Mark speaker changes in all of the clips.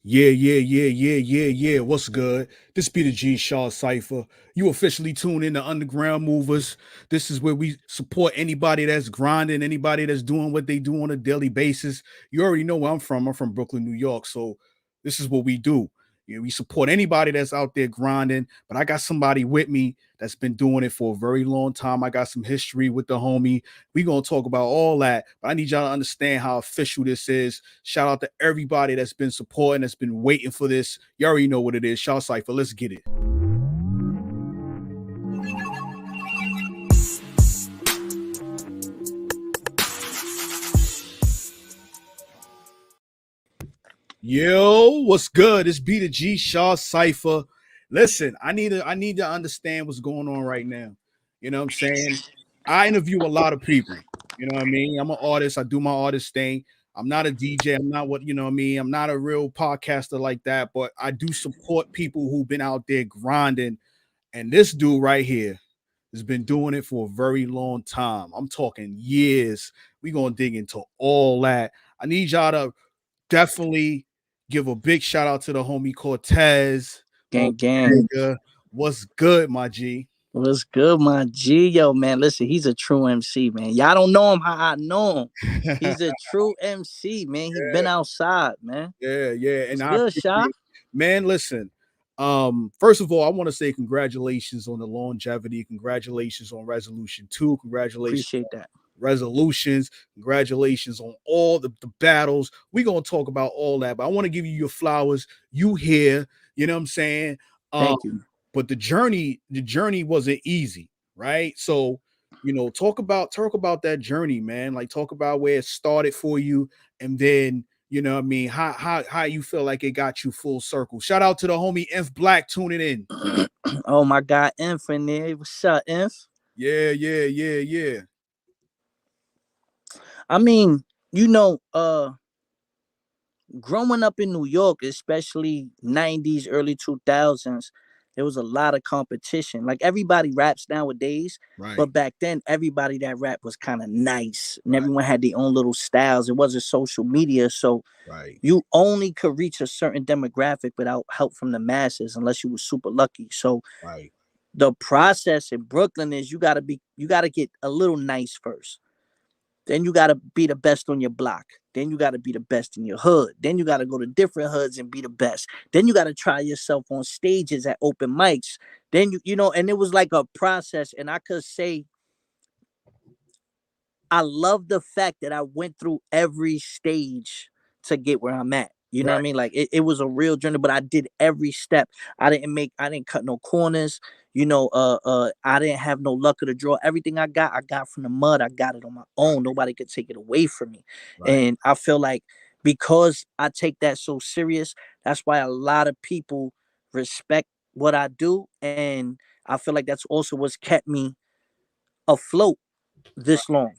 Speaker 1: Yeah. What's good? This be the G Shah Cypha. You officially tune in to Underground Movers. This is where we support anybody that's grinding, anybody that's doing what they do on a daily basis. You already know where I'm from. I'm from Brooklyn, New York. So this is what we do. We support anybody that's out there grinding, but I got somebody with me that's been doing it for a very long time. I got some history with the homie. We gonna talk about all that, but I need y'all to understand how official this is. Shout out to everybody that's been supporting, that's been waiting for this. You already know what it is. Shaw Cypher, let's get it. Yo, what's good? It's B the G Shaw Cypher. Listen, I need to understand what's going on right now. You know what I'm saying? I interview a lot of people. You know what I mean? I'm an artist. I do my artist thing. I'm not a DJ. I'm not what you know what I mean. I'm not a real podcaster like that, but I do support people who've been out there grinding. And this dude right here has been doing it for a very long time. I'm talking years. We're gonna dig into all that. I need y'all to definitely give a big shout out to the homie Cortez. My
Speaker 2: Gang, gang.
Speaker 1: nigga. What's good, my G?
Speaker 2: What's good, my G? Yo, man, listen, he's a true MC, man. Y'all don't know him how I know him. He's a true MC, man. He been outside, man.
Speaker 1: Yeah. And
Speaker 2: What's
Speaker 1: I
Speaker 2: good, Shah?
Speaker 1: appreciate, man. Listen, first of all, I want to say congratulations on the longevity. Congratulations on resolution 2. Congratulations
Speaker 2: Appreciate that.
Speaker 1: resolutions. Congratulations on all the battles. We're gonna talk about all that, but I want to give you your flowers. You here, you know what I'm saying? Um,
Speaker 2: Thank you.
Speaker 1: but the journey wasn't easy, right? So, talk about that journey, man. Like talk about where it started for you, and then you know what I mean, how you feel like it got you full circle. Shout out to the homie Inf Black tuning in.
Speaker 2: Oh, my God, Inf in there. What's up, Inf?
Speaker 1: Yeah.
Speaker 2: I mean, you know, growing up in New York, especially 90s, early 2000s, there was a lot of competition. Like everybody raps nowadays,
Speaker 1: Right,
Speaker 2: but back then everybody that rap was kind of nice and
Speaker 1: right,
Speaker 2: everyone had their own little styles. It wasn't social media, so
Speaker 1: right,
Speaker 2: you only could reach a certain demographic without help from the masses unless you were super lucky. So
Speaker 1: right,
Speaker 2: the process in Brooklyn is you got to get a little nice first. Then you got to be the best on your block. Then you got to be the best in your hood. Then you got to go to different hoods and be the best. Then you got to try yourself on stages at open mics. Then and it was like a process. And I could say I love the fact that I went through every stage to get where I'm at. You know what I
Speaker 1: right,
Speaker 2: mean? Like it was a real journey, but I did every step. I didn't cut no corners. I didn't have no luck of the draw. Everything I got from the mud. I got it on my own. Nobody could take it away from me.
Speaker 1: right.
Speaker 2: And I feel like because I take that so serious, that's why a lot of people respect what I do. And I feel like that's also what's kept me afloat this long.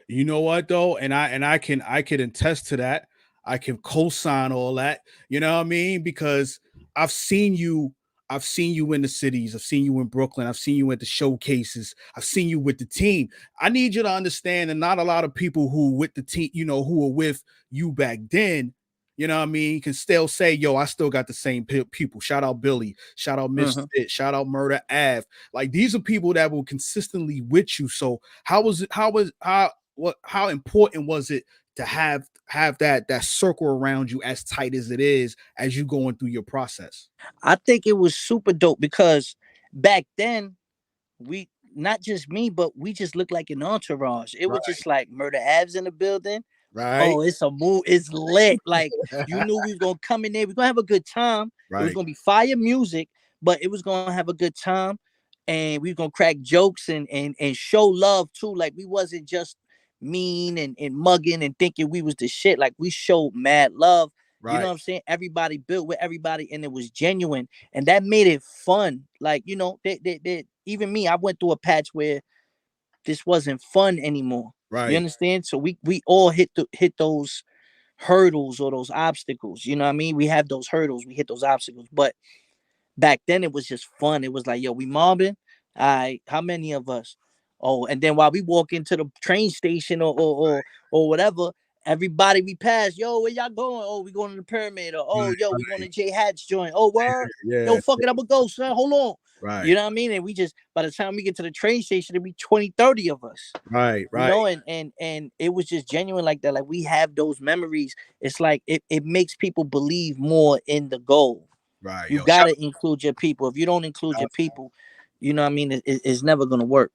Speaker 1: You know what though, and I can attest to that. I can co-sign all that. You know what I mean? Because I've seen you. I've seen you in the cities. I've seen you in Brooklyn. I've seen you at the showcases. I've seen you with the team. I need you to understand, and not a lot of people who with the team, who were with you back then. You know what I mean? Can still say, "Yo, I still got the same people." Shout out Billy. Shout out
Speaker 2: Mhm.
Speaker 1: Misfit. Shout out Murder Ave. Like these are people that were consistently with you. So how was it? How important was it to have that circle around you as tight as it is as you going through your process?
Speaker 2: I think it was super dope because back then we not just me, but we just looked like an entourage. It was
Speaker 1: Right,
Speaker 2: just like Murder Abs in the building.
Speaker 1: right,
Speaker 2: Oh, it's a move. It's lit. Like you knew we was gonna come in there. We're gonna have a good time. It was
Speaker 1: right,
Speaker 2: gonna be fire music, but it was gonna have a good time, and we was gonna crack jokes and show love too. Like we wasn't just mean and mugging and thinking we was the shit. Like we showed mad love. You know
Speaker 1: right,
Speaker 2: what I'm saying? Everybody built with everybody, and it was genuine, and that made it fun. Like even me, I went through a patch where this wasn't fun anymore. You
Speaker 1: right.
Speaker 2: understand? So we all hit those hurdles or those obstacles. You know what I mean? We have those hurdles, we hit those obstacles. But back then it was just fun. It was like, yo, we mobbing. All right, how many of us? Oh, and then while we walk into the train station or whatever, Everybody we pass, yo, where y'all going? Oh, we going to the pyramid. Or oh,
Speaker 1: Right,
Speaker 2: yo, we going
Speaker 1: right.
Speaker 2: to J Hat's joint. Oh, word. Yo,
Speaker 1: Yeah,
Speaker 2: fuck it, I'ma go, son. Hold on.
Speaker 1: right,
Speaker 2: You know what I mean? And we just by the time we get to the train station, it'll be 20, 30 of us.
Speaker 1: right,
Speaker 2: You
Speaker 1: right,
Speaker 2: know, and it was just genuine like that. Like we have those memories. It's like it makes people believe more in the goal.
Speaker 1: right.
Speaker 2: You
Speaker 1: Yo, shout
Speaker 2: gotta include your people. If you don't include your
Speaker 1: out.
Speaker 2: people, you know what I mean, it's never gonna work.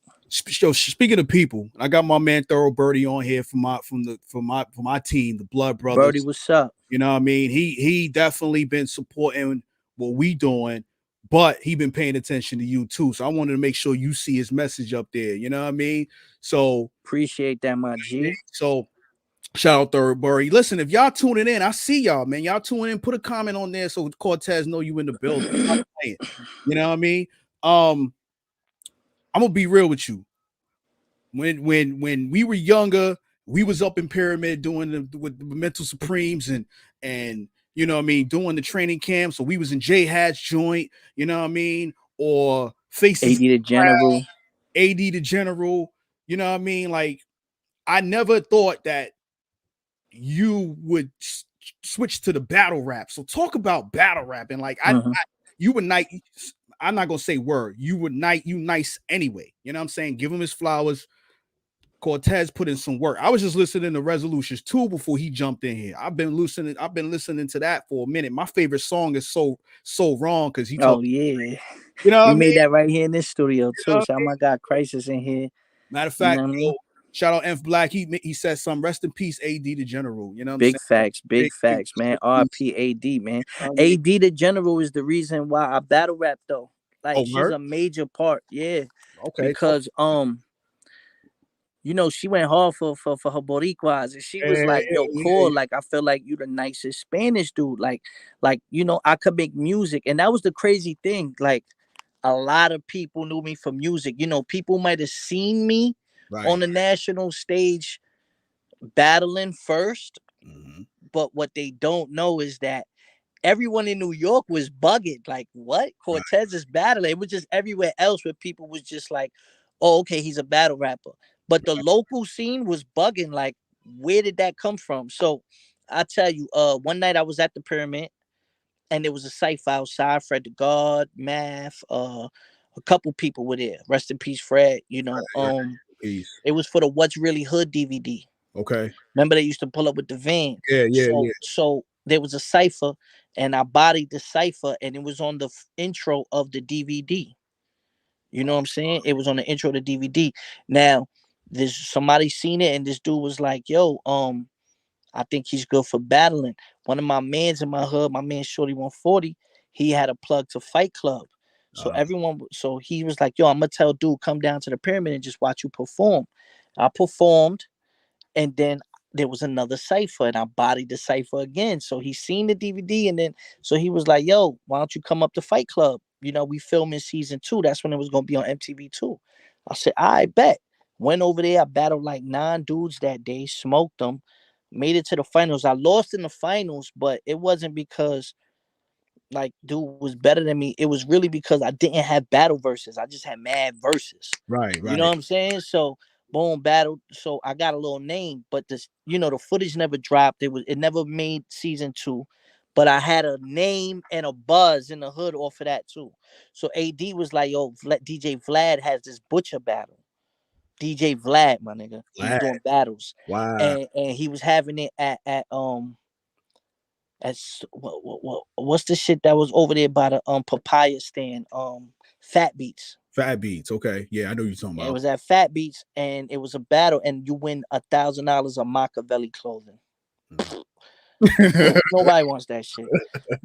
Speaker 1: Yo, speaking of people, I got my man Thorough Birdie on here for my team, the Blood
Speaker 2: Birdie,
Speaker 1: Brothers.
Speaker 2: what's up?
Speaker 1: You know what I mean? He definitely been supporting what we doing, but he been paying attention to you too. So I wanted to make sure you see his message up there. You know what I mean? So
Speaker 2: Appreciate that, my G.
Speaker 1: so shout out Thurberry. Listen, if y'all tuning in, I see y'all, man. Y'all tuning in, put a comment on there so Cortez know you in the building. Stop playing. You know what I mean? Um, I'm gonna be real with you. When we were younger, we was up in Pyramid doing with the Mental Supremes and you know what I mean, doing the training camp. So we was in J Hatch joint, you know what I mean, or Faces
Speaker 2: AD the General.
Speaker 1: AD the General, you know what I mean? Like I never thought that you would switch to the battle rap. So talk about battle rap and like
Speaker 2: Mm-hmm.
Speaker 1: you would night. I'm not gonna say word. You nice anyway. You know what I'm saying? Give him his flowers. Cortez put in some work. I was just listening to Resolutions 2 before he jumped in here. I've been listening to that for a minute. My favorite song is so wrong because he told
Speaker 2: Oh yeah.
Speaker 1: you know what
Speaker 2: We
Speaker 1: I mean?
Speaker 2: made that right here in this studio
Speaker 1: You know
Speaker 2: too.
Speaker 1: what
Speaker 2: So
Speaker 1: I
Speaker 2: oh
Speaker 1: mean?
Speaker 2: my God, Crisis in here.
Speaker 1: Matter of
Speaker 2: You
Speaker 1: fact,
Speaker 2: know what I
Speaker 1: yo,
Speaker 2: mean?
Speaker 1: shout out F Black. He said some rest in peace, AD the General. You know what I'm saying?
Speaker 2: Big
Speaker 1: Big
Speaker 2: facts, man.
Speaker 1: rest in peace.
Speaker 2: RP AD, man.
Speaker 1: You know what I mean?
Speaker 2: AD the General is the reason why I battle rap though. Like
Speaker 1: Oh,
Speaker 2: she's
Speaker 1: Merc?
Speaker 2: a major part, yeah.
Speaker 1: Okay.
Speaker 2: Because you know, she went hard for her Boricuas, and she was
Speaker 1: Yeah,
Speaker 2: like, "Yo,
Speaker 1: yeah.
Speaker 2: cool. Like, I feel like you the nicest Spanish dude. Like you know, I could make music, and that was the crazy thing. Like, a lot of people knew me for music. You know, people might have seen me on
Speaker 1: Right.
Speaker 2: the national stage battling first,
Speaker 1: Mm-hmm.
Speaker 2: but what they don't know is that everyone in New York was bugging. Like, what?
Speaker 1: Right.
Speaker 2: Cortez is battling. It was just everywhere else where people was just like, oh, okay, he's a battle rapper. But the local scene was bugging. Like, where did that come from? So I tell you, one night I was at the pyramid and there was a Cypha outside, Fred the God, Math, a couple people were there. Rest in peace, Fred. You know,
Speaker 1: Right. Peace.
Speaker 2: it was for the What's Really Hood DVD.
Speaker 1: Okay.
Speaker 2: Remember they used to pull up with the van.
Speaker 1: Yeah, yeah,
Speaker 2: So
Speaker 1: yeah.
Speaker 2: so there was a cipher, and I bodied the cipher, and it was on the intro of the DVD. You know what I'm saying? It was on the intro of the DVD. Now, there's somebody seen it, and this dude was like, "Yo, I think he's good for battling." One of my mans in my hood, my man Shorty 140, he had a plug to Fight Club. So
Speaker 1: Uh,
Speaker 2: so he was like, "Yo, I'm gonna tell dude come down to the pyramid and just watch you perform." I performed, and then there was another cipher and I bodied the cipher again. So he seen the DVD, and then so he was like, "Yo, why don't you come up to Fight Club? You know, we filming season 2. That's when it was gonna be on MTV 2." I said, "I bet." Went over there, I battled like 9 dudes that day, smoked them, made it to the finals. I lost in the finals, but it wasn't because like dude was better than me. It was really because I didn't have battle verses. I just had mad verses.
Speaker 1: right,
Speaker 2: You know
Speaker 1: right.
Speaker 2: what I'm saying? So boom, battle. So I got a little name, but this, you know, the footage never dropped. It never made season 2. But I had a name and a buzz in the hood off of that too. So AD was like, "Yo, DJ Vlad has this butcher battle." DJ Vlad, my nigga, he was
Speaker 1: Glad.
Speaker 2: doing battles,
Speaker 1: Wow.
Speaker 2: and he was having it at what's the shit that was over there by the papaya stand, Fat Beats.
Speaker 1: Fat beats. Okay. Yeah, I know what you're talking
Speaker 2: It
Speaker 1: about.
Speaker 2: was at Fat Beats, and it was a battle, and you win $1,000 of Machiavelli clothing. No, nobody wants that shit.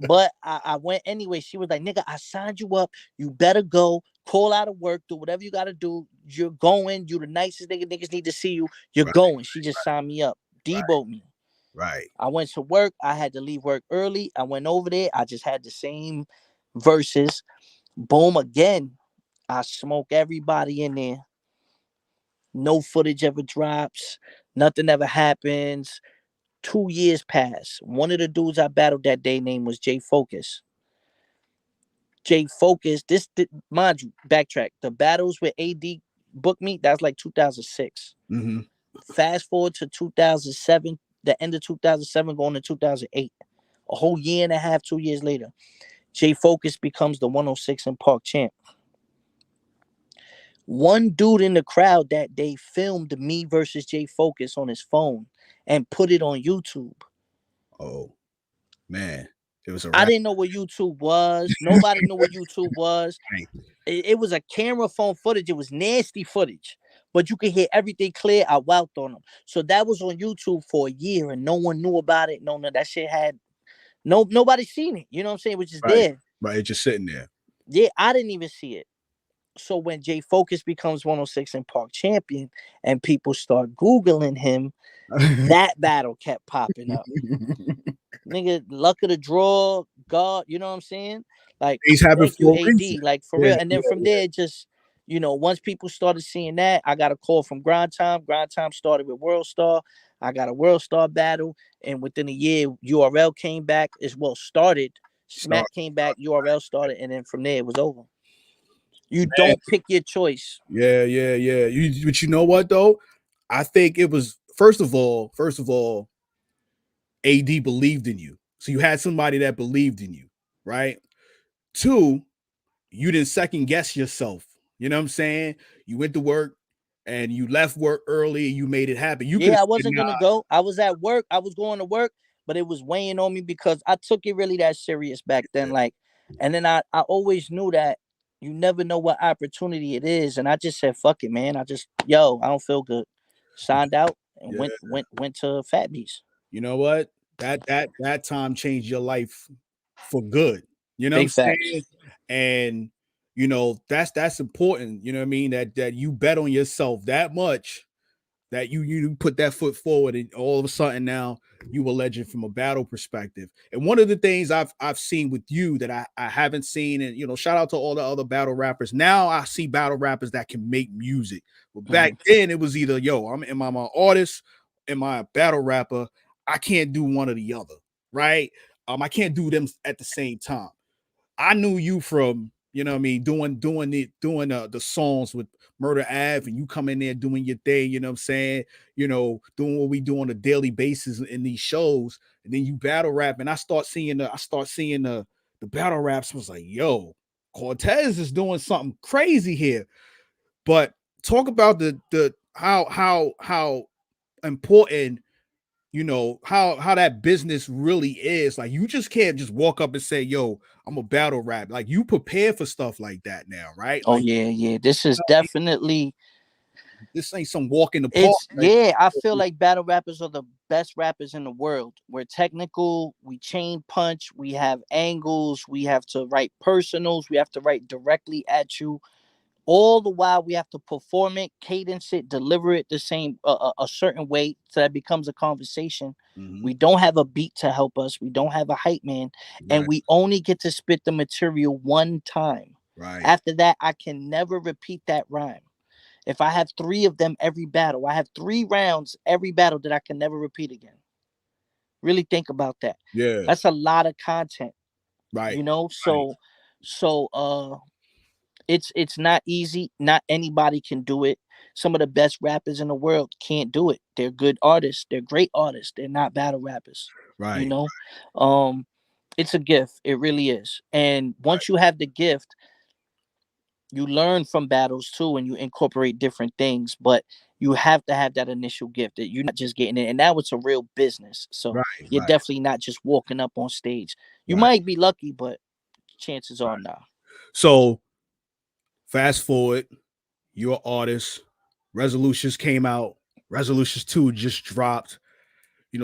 Speaker 2: But I went anyway. She was like, "Nigga, I signed you up. You better go. Call out of work. Do whatever you gotta do. You're going. You the nicest nigga. Niggas need to see you. You're
Speaker 1: Right,
Speaker 2: going." She just signed me up.
Speaker 1: right,
Speaker 2: Deboed me.
Speaker 1: right.
Speaker 2: I went to work. I had to leave work early. I went over there. I just had the same verses. Boom again. I smoke everybody in there. No footage ever drops. Nothing ever happens. 2 years pass. One of the dudes I battled that day name was Jay Focus. Jay Focus, mind you, backtrack. The battles with AD booked me, that's like 2006.
Speaker 1: Mm-hmm.
Speaker 2: Fast forward to 2007. the end of 2007 going to 2008. A whole year and a half, 2 years later, Jay Focus becomes the 106 and Park champ. One dude in the crowd that day filmed me versus Jay Focus on his phone and put it on YouTube.
Speaker 1: Oh man, it was a
Speaker 2: I
Speaker 1: rap.
Speaker 2: didn't know what YouTube was. Nobody knew what YouTube was. It was a camera phone footage. It was nasty footage, but you could hear everything clear. I wowed on them. So that was on YouTube for a year, and no one knew about it. No, that shit had nobody seen it. You know what I'm saying? Which is
Speaker 1: Right,
Speaker 2: there.
Speaker 1: right. It's just sitting there.
Speaker 2: Yeah, I didn't even see it. So when Jay Focus becomes 106 and Park champion, and people start Googling him, that battle kept popping up. Nigga, luck of the draw, God, you know what I'm saying? Like,
Speaker 1: Things happen
Speaker 2: thank you,
Speaker 1: for a reason.
Speaker 2: AD, like for
Speaker 1: Yeah,
Speaker 2: real. And then from there, just, once people started seeing that, I got a call from Grind Time. Grind Time started with World Star. I got a World Star battle. And within a year, URL came back as well, started.
Speaker 1: start.
Speaker 2: Smack came back, URL started. And then from there, it was over. You don't pick your choice.
Speaker 1: Yeah, yeah, yeah. But you know what though? I think it was first of all, AD believed in you. So you had somebody that believed in you, right? Two, you didn't second guess yourself. You know what I'm saying? You went to work and you left work early and you made it happen. You could
Speaker 2: Yeah,
Speaker 1: have
Speaker 2: I
Speaker 1: said,
Speaker 2: wasn't
Speaker 1: nah,
Speaker 2: gonna go. I was at work. I was going to work, but it was weighing on me because I took it really that serious back then. Like, and then I always knew that you never know what opportunity it is, and I just said, "Fuck it, man." I just, I don't feel good. Signed out and
Speaker 1: yeah.
Speaker 2: went to Fat Beast.
Speaker 1: You know what? That time changed your life for good. You know what I'm
Speaker 2: Big facts.
Speaker 1: saying? And that's important. You know what I mean? That you bet on yourself that much that you put that foot forward, and all of a sudden now you a legend from a battle perspective. And one of the things I've seen with you that I haven't seen, and shout out to all the other battle rappers. Now I see battle rappers that can make music. But back then it was either am I an artist, am I a battle rapper? I can't do one or the other, right? I can't do them at the same time. I knew you from, what I mean, doing the songs with Murder Ave, and you come in there doing your thing, you know what I'm saying? Doing what we do on a daily basis in these shows, and then you battle rap, and I start seeing the battle raps. I was like, yo, Cortez is doing something crazy here. But talk about the how important how that business really is. Like, you just can't just walk up and say, yo, I'm a battle rap. Like, you prepare for stuff like that now, right?
Speaker 2: Oh
Speaker 1: Like,
Speaker 2: yeah, yeah. This is definitely.
Speaker 1: this ain't some walk in the park.
Speaker 2: It's yeah. I feel like battle rappers are the best rappers in the world. We're technical. We chain punch. We have angles. We have to write personals. We have to write directly at you. All the while we have to perform it, cadence it, deliver it the same a certain way so that it becomes a conversation.
Speaker 1: Mhm.
Speaker 2: We don't have a beat to help us. We don't have a hype man, and
Speaker 1: Right,
Speaker 2: we only get to spit the material one time.
Speaker 1: right.
Speaker 2: After that, I can never repeat that rhyme. If I have three of them every battle, I have 3 rounds every battle that I can never repeat again. Really think about that.
Speaker 1: Yeah,
Speaker 2: That's a lot of content,
Speaker 1: right, right,
Speaker 2: so it's not easy. Not anybody can do it. Some of the best rappers in the world can't do it. They're good artists. They're great artists. They're not battle rappers. You
Speaker 1: right,
Speaker 2: know, um, it's a gift. It really is. And once you have the gift, you learn from battles too, and you incorporate different things. But you have to have that initial gift that you're not just getting it. And now it's a real business. So
Speaker 1: right,
Speaker 2: you're
Speaker 1: right,
Speaker 2: definitely not just walking up on stage. You
Speaker 1: right,
Speaker 2: might be lucky, but chances are
Speaker 1: right.
Speaker 2: not.
Speaker 1: So fast forward, you're an artist. Resolutions came out. Resolutions 2 just dropped.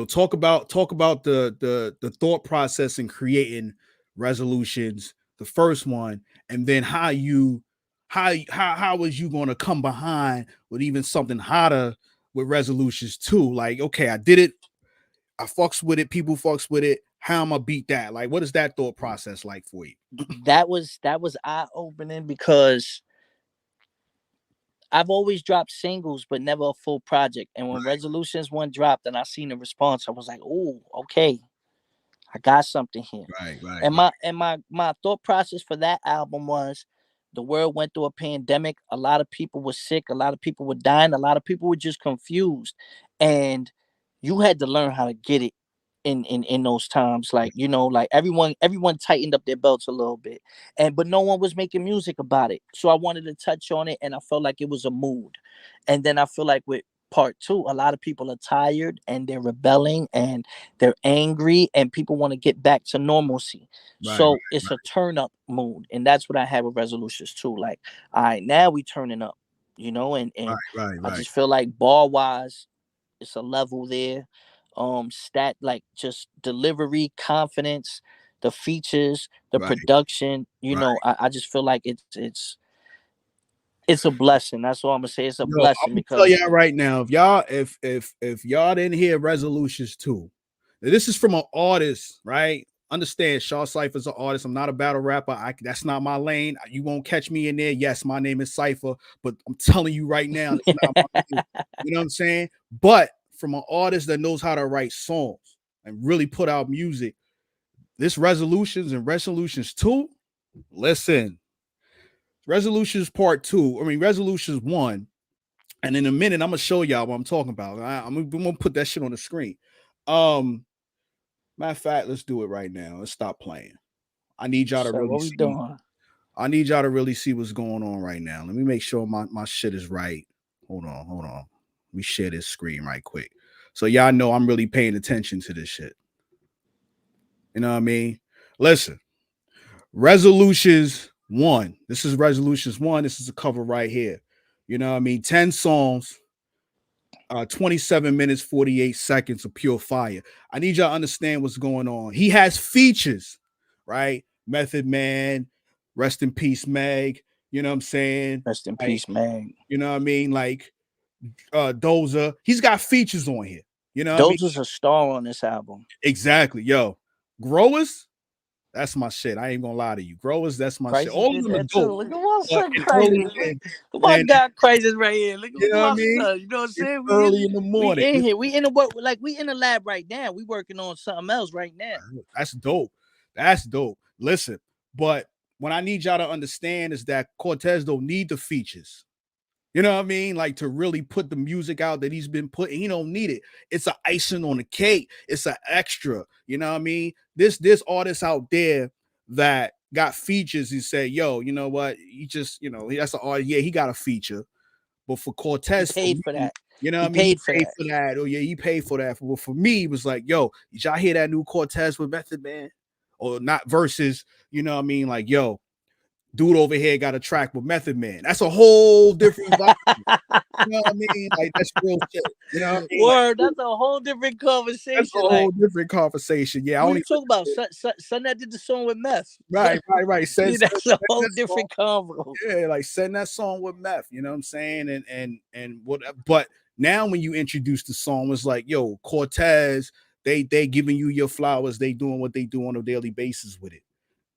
Speaker 1: Talk about the thought process in creating resolutions, the first one, and then how was you going to come behind with even something hotter with resolutions too? Like, okay, I did it, I fucks with it, people fucks with it, how am I beat that? Like, what is that thought process like for you?
Speaker 2: That was eye opening because I've always dropped singles, but never a full project. And when Resolutions one dropped, and I seen the response, I was like, "Oh, okay, I got something here."
Speaker 1: Right, right,
Speaker 2: And
Speaker 1: right,
Speaker 2: my thought process for that album was, the world went through a pandemic. A lot of people were sick. A lot of people were dying. A lot of people were just confused, and you had to learn how to get it in those times. Like, like everyone tightened up their belts a little bit, but no one was making music about it. So I wanted to touch on it, and I felt like it was a mood. And then I feel like with part two, a lot of people are tired and they're rebelling and they're angry, and people want to get back to normalcy.
Speaker 1: Right,
Speaker 2: So it's a turn up mood, and that's what I have with resolutions too. Like, all right, now we turning up, and I
Speaker 1: right,
Speaker 2: just feel like bar wise, it's a level there. Stat, like, just delivery, confidence, the features, the
Speaker 1: right,
Speaker 2: production.
Speaker 1: right.
Speaker 2: I just feel like it's a blessing. That's all I'm gonna say. It's a
Speaker 1: Yo, I'm
Speaker 2: blessing
Speaker 1: gonna tell
Speaker 2: because
Speaker 1: y'all right now, if y'all if y'all didn't hear resolutions too, this is from an artist, right? Understand, Shaw Cypher's an artist. I'm not a battle rapper. That's not my lane. You won't catch me in there. Yes, my name is Cypher, but I'm telling you right now, it's not my lane. You know what I'm saying? But from an artist that knows how to write songs and really put out music, this resolutions and resolutions two. Listen, resolutions part two. I mean, resolutions one. And in a minute, I'm gonna show y'all what I'm talking about. I'm gonna put that shit on the screen. Um, Matter of fact, let's do it right now. Let's stop playing. I need y'all to
Speaker 2: so
Speaker 1: really
Speaker 2: what we
Speaker 1: see.
Speaker 2: doing?
Speaker 1: I need y'all to really see what's going on right now. Let me make sure my shit is right. Hold on. Let me share this screen right quick. So y'all know I'm really paying attention to this shit. You know what I mean? Listen, resolutions one. This is resolutions one. This is a cover right here. You know what I mean? 10 songs, 27 minutes, 48 seconds of pure fire. I need y'all to understand what's going on. He has features, right? Method Man, rest in peace, Meg. You know what I'm saying?
Speaker 2: Rest in
Speaker 1: Like,
Speaker 2: peace, man.
Speaker 1: you know what I mean? Like Doza. He's got features on here. You know what I mean?
Speaker 2: Those was a star on this album.
Speaker 1: Exactly. Yo, Growers, that's my shit. I ain't gonna lie to you. Growers, that's my shit.
Speaker 2: Crisis
Speaker 1: All of
Speaker 2: did
Speaker 1: them are
Speaker 2: that too.
Speaker 1: dope.
Speaker 2: Look at my
Speaker 1: But
Speaker 2: son
Speaker 1: it's early
Speaker 2: Crisis. Look
Speaker 1: and,
Speaker 2: at my
Speaker 1: and
Speaker 2: God Crisis right here.
Speaker 1: you
Speaker 2: Look
Speaker 1: know
Speaker 2: at
Speaker 1: what I
Speaker 2: my
Speaker 1: mean?
Speaker 2: son. You know what I'm
Speaker 1: It's
Speaker 2: saying?
Speaker 1: early in the
Speaker 2: We
Speaker 1: morning.
Speaker 2: in here. We in the work. Like, we in the lab right now. We working on something else right now.
Speaker 1: That's dope. That's dope. Listen, but what I need y'all to understand is that Cortez don't need the features. You know what I mean? Like, to really put the music out that he's been putting, he don't need it. It's an icing on the cake. It's an extra. You know what I mean? This artist out there that got features, he said, yo, you know what? He just, that's an artist. Yeah, he got a feature. But for
Speaker 2: He
Speaker 1: Cortez, for
Speaker 2: paid for
Speaker 1: me,
Speaker 2: that.
Speaker 1: you know what
Speaker 2: He
Speaker 1: I mean? He
Speaker 2: paid for
Speaker 1: paid
Speaker 2: that.
Speaker 1: for that. Oh yeah, he paid for that. Well, for me, it was like, yo, did y'all hear that new Cortez with Method Man? Or not versus, you know what I mean? Like, yo, dude over here got a track with Method Man. That's a whole different vibe. You know what I mean? Like, that's real shit. You know what I mean? Like,
Speaker 2: Word, that's a whole different
Speaker 1: that's a
Speaker 2: conversation.
Speaker 1: whole
Speaker 2: Like,
Speaker 1: different conversation. Yeah, I
Speaker 2: who
Speaker 1: only
Speaker 2: you talking about? Son that did the song with Meth.
Speaker 1: right.
Speaker 2: Yeah,
Speaker 1: Says
Speaker 2: that's a whole
Speaker 1: that song.
Speaker 2: different convo.
Speaker 1: Yeah, like send that song with Meth, you know what I'm saying? And what but now when you introduce the song, it's like, yo, Cortez, they giving you your flowers, they doing what they do on a daily basis with it.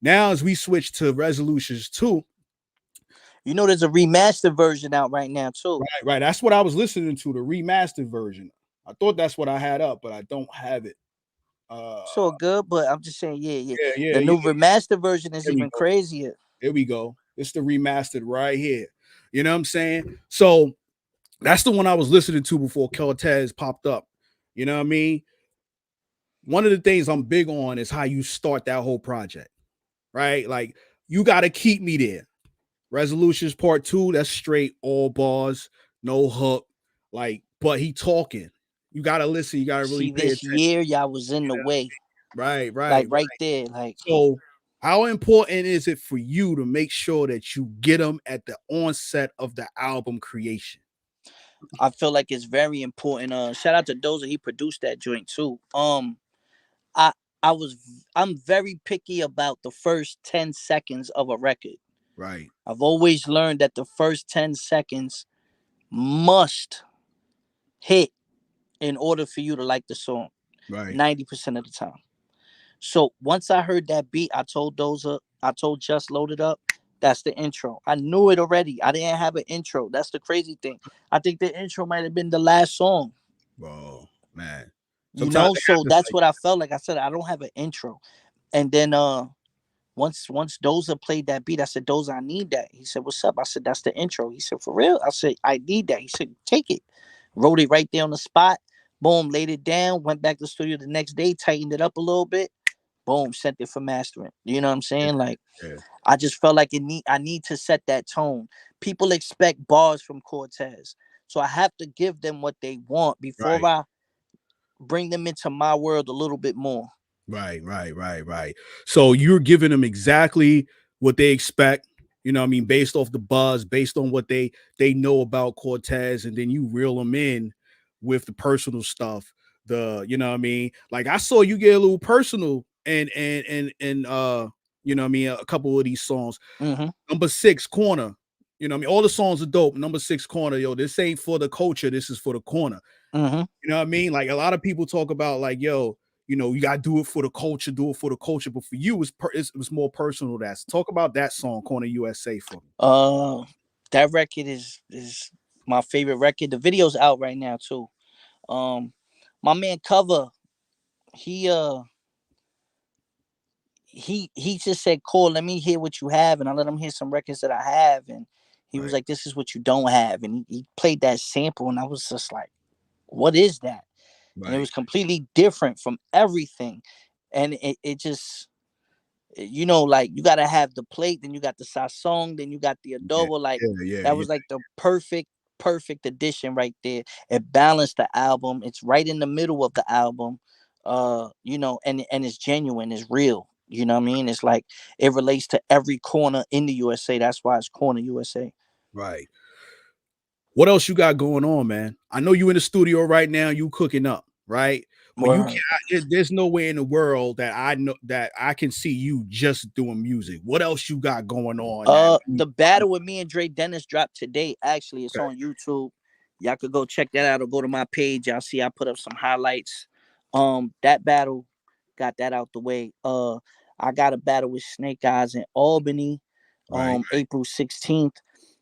Speaker 1: Now as we switch to resolutions two,
Speaker 2: There's a remastered version out right now too.
Speaker 1: right. That's what I was listening to, the remastered version. I thought that's what I had up, but I don't have it. Uh
Speaker 2: So good, but I'm just saying, yeah. The
Speaker 1: yeah.
Speaker 2: new remastered version is
Speaker 1: Here we
Speaker 2: even
Speaker 1: go.
Speaker 2: crazier.
Speaker 1: Here we go. It's the remastered right here. You know what I'm saying? So that's the one I was listening to before Cortez popped up. You know what I mean? One of the things I'm big on is how you start that whole project, right? Like, you got to keep me there. Resolutions part two, that's straight all bars, no hook. Like, but he talking. You got to listen. You got to really
Speaker 2: See,
Speaker 1: pay
Speaker 2: this
Speaker 1: attention.
Speaker 2: year y'all was in
Speaker 1: You
Speaker 2: the
Speaker 1: know?
Speaker 2: way, like
Speaker 1: Right.
Speaker 2: right there. Like,
Speaker 1: So, how important is it for you to make sure that you get them at the onset of the album creation?
Speaker 2: I feel like it's very important. Shout out to Doza, he produced that joint too. I I was I'm very picky about the first 10 seconds of a record.
Speaker 1: Right,
Speaker 2: I've always learned that the first 10 seconds must hit in order for you to like the song.
Speaker 1: right,
Speaker 2: 90% of the time. So once I heard that beat, I told Doza, I told Just Loaded Up, that's the intro. I knew it already. I didn't have an intro. That's the crazy thing. I think the intro might have been the last song.
Speaker 1: bro, man. Sometimes it
Speaker 2: So
Speaker 1: happens
Speaker 2: that's
Speaker 1: like
Speaker 2: what I felt like. I said I don't have an intro. And then once Doza played that beat, I said, Doza, I need that. He said, what's up? I said, that's the intro. He said, for real? I said, I need that. He said, take it. Wrote it right there on the spot. Boom, laid it down, went back to the studio the next day, tightened it up a little bit. Boom, sent it for mastering. You know what I'm
Speaker 1: Yeah,
Speaker 2: saying? Like,
Speaker 1: yeah.
Speaker 2: I just felt like I need to set that tone. People expect bars from Cortez. So I have to give them what they want before
Speaker 1: Right.
Speaker 2: I bring them into my world a little bit more.
Speaker 1: Right. So you're giving them exactly what they expect, you know what I mean, based off the buzz, based on what they know about Cortez, and then you reel them in with the personal stuff. The, you know what I mean? Like I saw you get a little personal and you know what I mean, a couple of these songs.
Speaker 2: Mm-hmm.
Speaker 1: Number 6 corner. You know what I mean? All the songs are dope. Number 6 corner, yo, this ain't for the culture, this is for the corner.
Speaker 2: Mm-hmm.
Speaker 1: You know what I mean? Like a lot of people talk about like, yo, you know, you gotta do it for the culture, do it for the culture. But for you, it was more personal. That's talk about that song, Corner USA, for me.
Speaker 2: Uh, that record is my favorite record. The video's out right now too. Um, my man Cover, he he just said, "Cool, let me hear what you have," and I let him hear some records that I have, and he was
Speaker 1: Right,
Speaker 2: like, "This is what you don't have," and he played that sample, and I was just like, "What is that?" And it
Speaker 1: right.
Speaker 2: was completely different from everything, and it just, like, you gotta have the plate, then you got the sazon, then you got the
Speaker 1: Yeah,
Speaker 2: adobo. Like, that
Speaker 1: yeah.
Speaker 2: was like the perfect addition right there. It balanced the album. It's right in the middle of the album. And it's genuine, it's real. You know what I mean? It's like it relates to every corner in the USA. That's why it's Corner USA.
Speaker 1: Right. What else you got going on, man? I know you in the studio right now, you cooking up, right? But you
Speaker 2: Word.
Speaker 1: can't. There's no way in the world that I know that I can see you just doing music. What else you got going on?
Speaker 2: The battle with me and Dre Dennis dropped today. Actually, it's
Speaker 1: Okay,
Speaker 2: on YouTube. Y'all could go check that out or go to my page. Y'all see I put up some highlights. That battle, got that out the way. I got a battle with Snake Eyes in Albany,
Speaker 1: right,
Speaker 2: April 16th.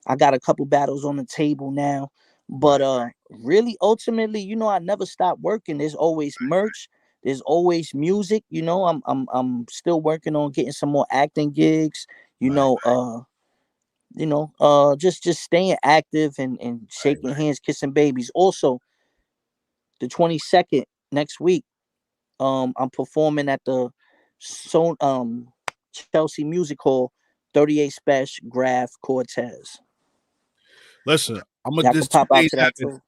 Speaker 2: I got a couple battles on the table now. But
Speaker 1: right,
Speaker 2: really, ultimately, I never stop working. There's always merch. There's always music. I'm still working on getting some more acting gigs. you
Speaker 1: right,
Speaker 2: know, uh, just staying active and
Speaker 1: right.
Speaker 2: shaking hands, kissing babies. Also, the 22nd next week, I'm performing at the Chelsea Music Hall, 38 Special Graph Cortez.
Speaker 1: Listen, I'm gonna.
Speaker 2: Y'all
Speaker 1: There's
Speaker 2: could
Speaker 1: two
Speaker 2: pop out
Speaker 1: things
Speaker 2: to that
Speaker 1: happen.
Speaker 2: too.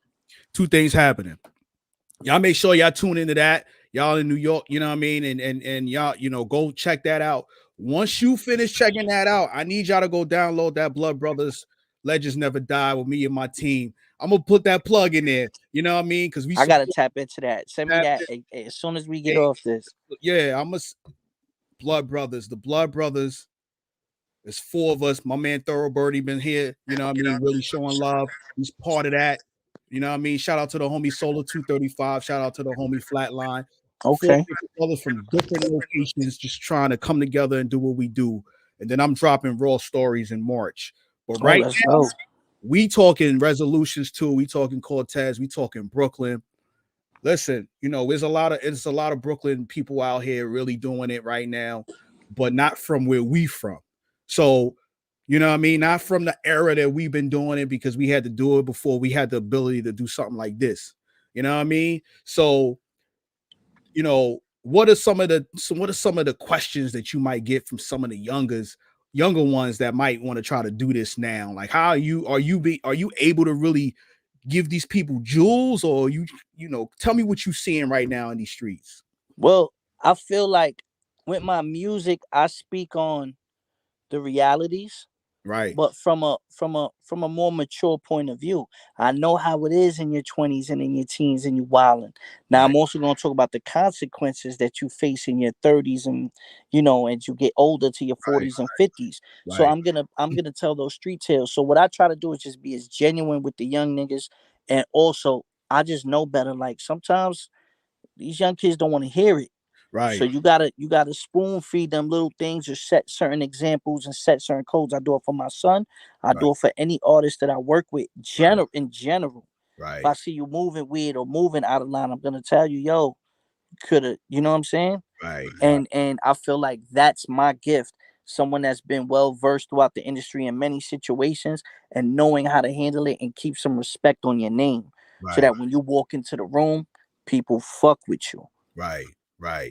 Speaker 1: Two things happening. Y'all make sure y'all tune into that. Y'all in New York, you know what I mean, and y'all, go check that out. Once you finish checking that out, I need y'all to go download that Blood Brothers Legends Never Die with me and my team. I'm gonna put that plug in there. You know what I mean? Because we
Speaker 2: I gotta
Speaker 1: support
Speaker 2: tap into that. Send me
Speaker 1: that.
Speaker 2: that as soon as we get off this.
Speaker 1: Yeah, I'm a Blood Brothers. The Blood Brothers. There's 4 of us. My man Thoroughbird, he been here. You know what I mean? Really showing love. He's part of that. You know what I mean? Shout out to the homie Solar 235. Shout out to the homie Flatline. 4
Speaker 2: Okay.
Speaker 1: different brothers from different locations just trying to come together and do what we do. And then I'm dropping raw stories in March. But
Speaker 2: Oh,
Speaker 1: right
Speaker 2: that's
Speaker 1: now,
Speaker 2: dope.
Speaker 1: we talking resolutions too. We talking Cortez. We talking Brooklyn. Listen, it's a lot of Brooklyn people out here really doing it right now, but not from where we from. So, you know what I mean? Not from the era that we've been doing it because we had to do it before we had the ability to do something like this. You know what I mean? So, what are some of the questions that you might get from some of the younger ones that might want to try to do this now? Like how are you able to really give these people jewels, or tell me what you seeing right now in these streets?
Speaker 2: Well, I feel like with my music, I speak on the realities,
Speaker 1: Right,
Speaker 2: but from a more mature point of view. I know how it is in your 20s and in your teens and you wilding. Now
Speaker 1: right,
Speaker 2: I'm also going to talk about the consequences that you face in your 30s and as you get older to your
Speaker 1: right,
Speaker 2: 40s and 50s. So
Speaker 1: right,
Speaker 2: I'm gonna tell those street tales. So what I try to do is just be as genuine with the young niggas, and also I just know better. Like sometimes these young kids don't want to hear it. So
Speaker 1: right,
Speaker 2: you gotta spoon feed them little things or set certain examples and set certain codes. I do it for my son. I
Speaker 1: right,
Speaker 2: do it for any artist that I work with.
Speaker 1: right,
Speaker 2: In general, if
Speaker 1: right,
Speaker 2: I see you moving weird or moving out of line, I'm gonna tell you, yo, could have. You know what I'm saying?
Speaker 1: right,
Speaker 2: And I feel like that's my gift. Someone that's been well versed throughout the industry in many situations and knowing how to handle it and keep some respect on your name, so
Speaker 1: right,
Speaker 2: that when you walk into the room, people fuck with you.
Speaker 1: Right.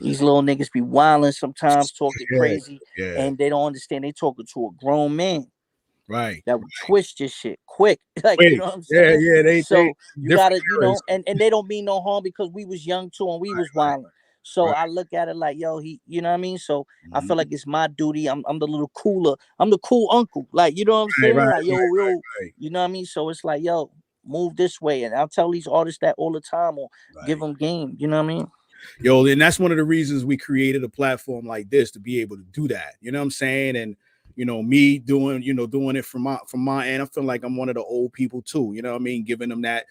Speaker 2: These little niggas be wilding sometimes, talking crazy,
Speaker 1: Yeah.
Speaker 2: and they don't understand. They talking to a grown man.
Speaker 1: Right.
Speaker 2: That would twist your shit quick. Like, you know what I'm
Speaker 1: Yeah,
Speaker 2: saying?
Speaker 1: yeah. They
Speaker 2: So you
Speaker 1: different
Speaker 2: gotta,
Speaker 1: eras.
Speaker 2: and they don't mean no harm because we was young too and we was wilding. So
Speaker 1: Right.
Speaker 2: I look at it like, yo, you know what I mean? So I feel
Speaker 1: Mhm.
Speaker 2: like it's my duty. I'm the little cooler. I'm the cool uncle. Like, you know what I'm saying? Like, yo,
Speaker 1: right.
Speaker 2: you know what I mean? So it's like, yo, move this way. And I'll tell these artists that all the time or give
Speaker 1: Right.
Speaker 2: them game. You know what I mean?
Speaker 1: Yo, and that's one of the reasons we created a platform like this, to be able to do that. You know what I'm saying? And me doing it from my end, I feel like I'm one of the old people too. You know what I mean? Giving them that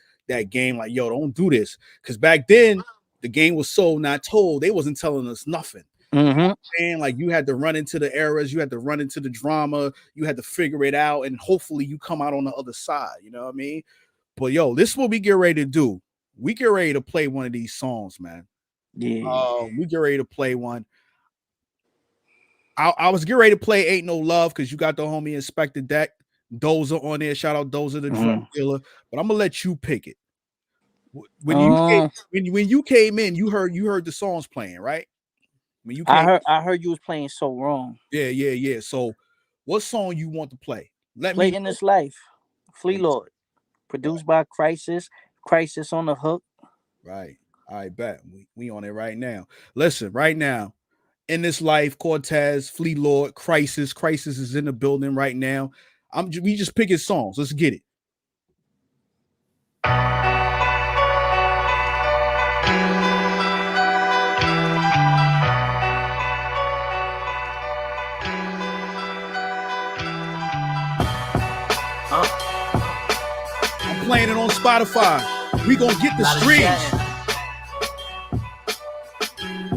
Speaker 1: game, like, yo, don't do this. Because back then the game was sold, not told. They wasn't telling us nothing.
Speaker 2: Mm-hmm.
Speaker 1: And like, you had to run into the errors, you had to run into the drama, you had to figure it out, and hopefully you come out on the other side. You know what I mean? But yo, this is what we get ready to do. We get ready to play one of these songs, man.
Speaker 2: Yeah.
Speaker 1: We get ready to play one. I was getting ready to play "Ain't No Love" because you got the homie Inspector Deck, Dozer on there. Shout out Dozer, the drug dealer. But I'm gonna let you pick it. When you came in, you heard the songs playing, right? When you came,
Speaker 2: I heard you was playing so wrong.
Speaker 1: yeah. So, what song you want to play? Let
Speaker 2: Play
Speaker 1: me
Speaker 2: In
Speaker 1: know.
Speaker 2: This Life, Flea Lord, produced by Crisis on the hook.
Speaker 1: Right. I bet we on it right now. Listen, right now. In This Life, Cortez, Flea Lord, Crisis. Crisis is in the building right now. We just picking songs. Let's get it. I'm playing it on Spotify. We gonna get the streams.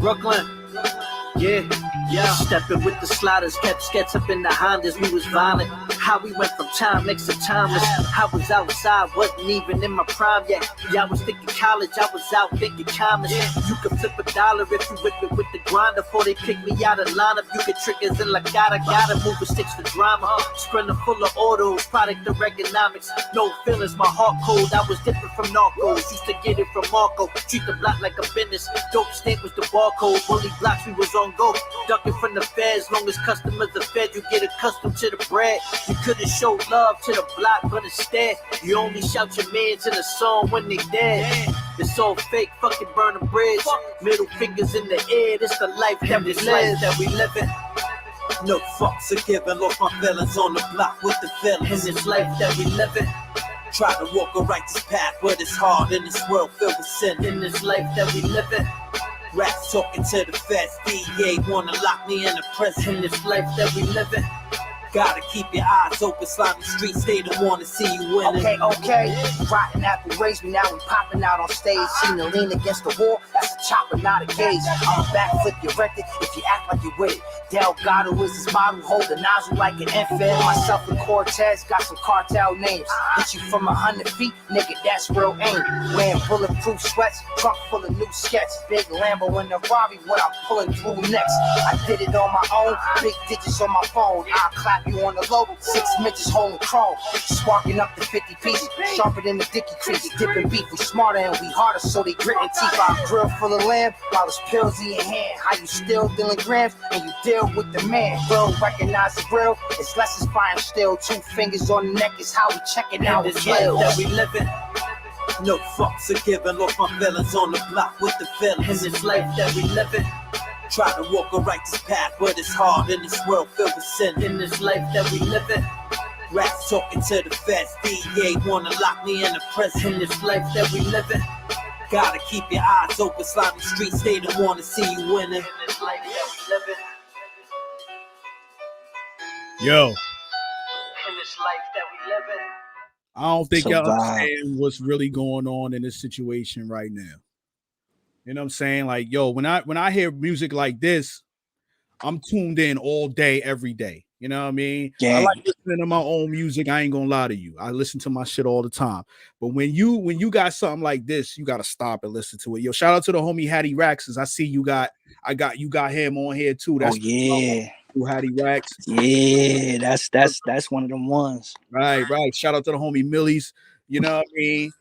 Speaker 3: Brooklyn. Yeah. Stepping with the sliders, kept skets up in the Hondas. We was violent. How we went from time next to timeless. I was outside, wasn't even in my prime yet. Yeah, I was thinking college, I was out thinking commerce. You could flip $1 if you whip it with the grinder. Before they pick me out of lineup, you get triggers in like gotta move with sticks for drama. Sprinter full of autos, product of economics. No feelings, my heart cold. I was different from narcos. Used to get it from Marco. Treat the block like a business. Dope stamp was the barcode. Bully blocks, we was on go. Ducking from the feds, long as customers are fed, you get accustomed to the bread. You couldn't show love to the block, but instead, you only shout your mans in a song when they dead. It's all fake, fucking burn a bridge. Middle fingers in the air, this the life that we live. No fucks are given, lost my feelings on the block with the feelings. In this life that we living. Try to walk a righteous path, but it's hard in this world filled with sin. In this life that we living. Rats talking to the feds, DEA wanna lock me in a prison. In this life that we living. Gotta keep your eyes open, slimy streets, they don't wanna see you winning.
Speaker 4: Okay. Rotten apple raised me, now we popping out on stage. Seen the lean against the wall, that's a chopper, not a gauge. I'm a backflip, you wrecked it if you act like you with it. Delgado is his model, hold the nozzle like an infant. Myself and Cortez got some cartel names. Hit you from 100 feet, nigga, that's real aim. Wearing bulletproof sweats, trunk full of new skets. Big Lambo in the Rari, what I'm pulling through next. I did it on my own, big digits on my phone. I'll clap you on the low, 6 midgets holding chrome. Sparking up the 50 pieces, sharper than the Dicky crease. Dipping beef, we smarter and we harder, so they gritting teeth. I grill full of lamb, while it's pills in your hand. How you still dealing grams, and you deal with the man. Real, recognize the real, it's less as fire still. 2 fingers on the neck is how we checking out
Speaker 3: this
Speaker 4: the
Speaker 3: life
Speaker 4: kills.
Speaker 3: that we living. No fucks are given, lost my feelings on the block with the feelings. In this life that we living. Try to walk a righteous path, but it's hard in this world filled with sin. In this life that we living. Rats talking to the feds, DEA wanna lock me in a prison. In this life that we living. Gotta keep your eyes open, slimy streets, they don't wanna see you winning. In this life that we living.
Speaker 1: Yo.
Speaker 3: In this life that we living.
Speaker 1: I don't think
Speaker 2: So
Speaker 1: y'all
Speaker 2: vibe.
Speaker 1: understand what's really going on in this situation right now. You know what I'm saying? Like, yo, when I hear music like this, I'm tuned in all day, every day. You know what I mean? I
Speaker 2: Gang.
Speaker 1: like listening to my own music. I ain't gonna lie to you. I listen to my shit all the time. But when you got something like this, you gotta stop and listen to it. Yo, shout out to the homie Hattie Raxes. I see you got him on here too. That's
Speaker 2: Yeah.
Speaker 1: Hattie Rax.
Speaker 2: Yeah, that's one of them ones.
Speaker 1: Right. Shout out to the homie Millies. You know what I mean?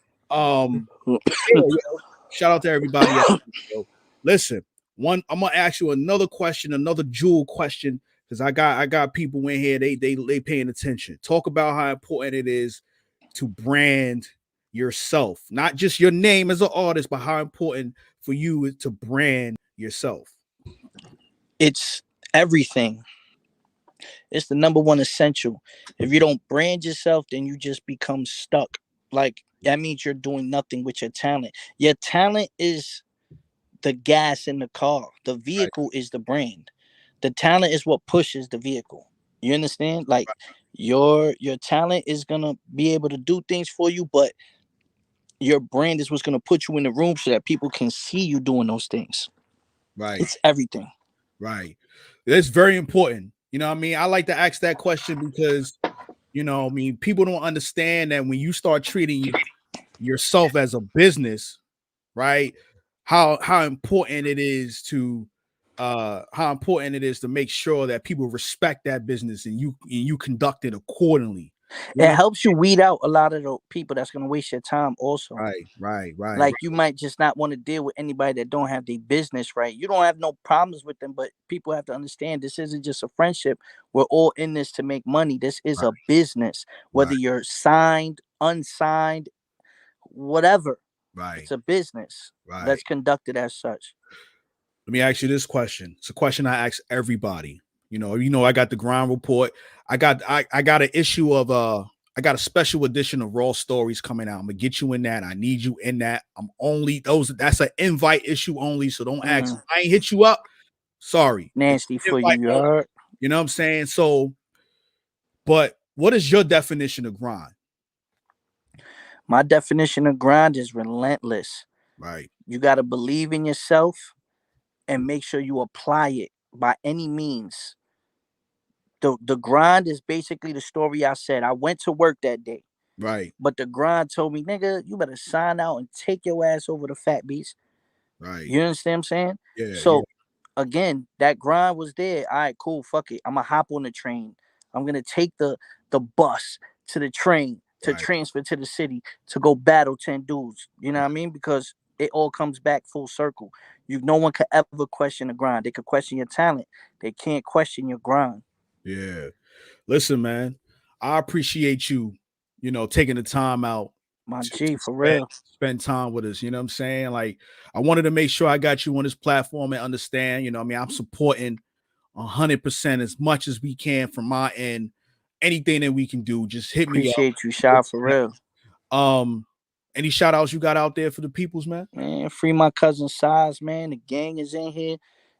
Speaker 1: Yeah, Shout out to everybody. Listen, I'm gonna ask you another question, another jewel question, because I got people in here. They paying attention. Talk about how important it is to brand yourself, not just your name as an artist, but how important for you is to brand yourself.
Speaker 2: It's everything. It's the number one essential. If you don't brand yourself, then you just become stuck. Like that means you're doing nothing with your talent. Your talent is the gas in the car. The
Speaker 1: Right,
Speaker 2: vehicle is the brand. The talent is what pushes the vehicle. You understand? Like your talent is gonna be able to do things for you, but your brand is what's gonna put you in the room so that people can see you doing those things.
Speaker 1: right,
Speaker 2: It's everything.
Speaker 1: right. That's very important. You know what I mean? I like to ask that question because, I mean, people don't understand that when you start treating yourself as a business, right? How important it is to make sure that people respect that business and you conduct it accordingly. You
Speaker 2: It
Speaker 1: know?
Speaker 2: helps you weed out a lot of the people that's gonna waste your time also.
Speaker 1: Right, right, right,
Speaker 2: Like you might just not want to deal with anybody that don't have their business right. You don't have no problems with them, but people have to understand this isn't just a friendship. We're all in this to make money. This is
Speaker 1: right,
Speaker 2: a business. Whether
Speaker 1: right,
Speaker 2: you're signed, unsigned, whatever,
Speaker 1: right,
Speaker 2: it's a business
Speaker 1: right.
Speaker 2: that's conducted as such.
Speaker 1: Let me ask you this question. It's a question I ask everybody. I got the grind report. I got an issue of I got a special edition of Raw Stories coming out. I'm gonna get you in that. I need you in that. That's an invite issue only. So don't ask.
Speaker 2: Mm,
Speaker 1: I ain't hit you up. Sorry. It's
Speaker 2: nasty for you,
Speaker 1: invite
Speaker 2: you
Speaker 1: only.
Speaker 2: heard?
Speaker 1: You know what I'm saying? So, but what is your definition of grind?
Speaker 2: My definition of grind is relentless.
Speaker 1: Right,
Speaker 2: You got to believe in yourself and make sure you apply it by any means. The grind is basically the story I said. I went to work that day,
Speaker 1: right,
Speaker 2: but the grind told me, nigga, you better sign out and take your ass over the fat beast.
Speaker 1: right.
Speaker 2: You understand what I'm saying?
Speaker 1: Yeah, yeah,
Speaker 2: So again, that grind was there. All right, cool, fuck it. I'm gonna hop on the train. I'm gonna take the bus to the train to
Speaker 1: right.
Speaker 2: transfer to the city to go battle 10 dudes. You know what I mean? Because it all comes back full circle. No one could ever question the grind. They could question your talent. They can't question your grind.
Speaker 1: Yeah. Listen, man, I appreciate you, taking the time out
Speaker 2: My
Speaker 1: to
Speaker 2: G, for
Speaker 1: spend
Speaker 2: real.
Speaker 1: spend time with us. You know what I'm saying? Like, I wanted to make sure I got you on this platform and understand, I mean, I'm supporting 100% as much as we can from my end. Anything that we can do, just hit me up.
Speaker 2: Appreciate you, Shah, for real.
Speaker 1: Um, any shout outs you got out there for the peoples, man?
Speaker 2: Man, free my cousin Size, man. The gang is in here.
Speaker 1: Yeah.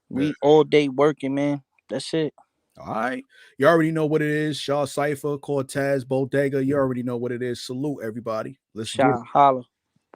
Speaker 2: We all day working, man. That's it.
Speaker 1: All right. You already know what it is. Shah Cypha, Cortez, Bodega. You already know what it is. Salute everybody. Let's get
Speaker 2: Shah,
Speaker 1: it.
Speaker 2: holla.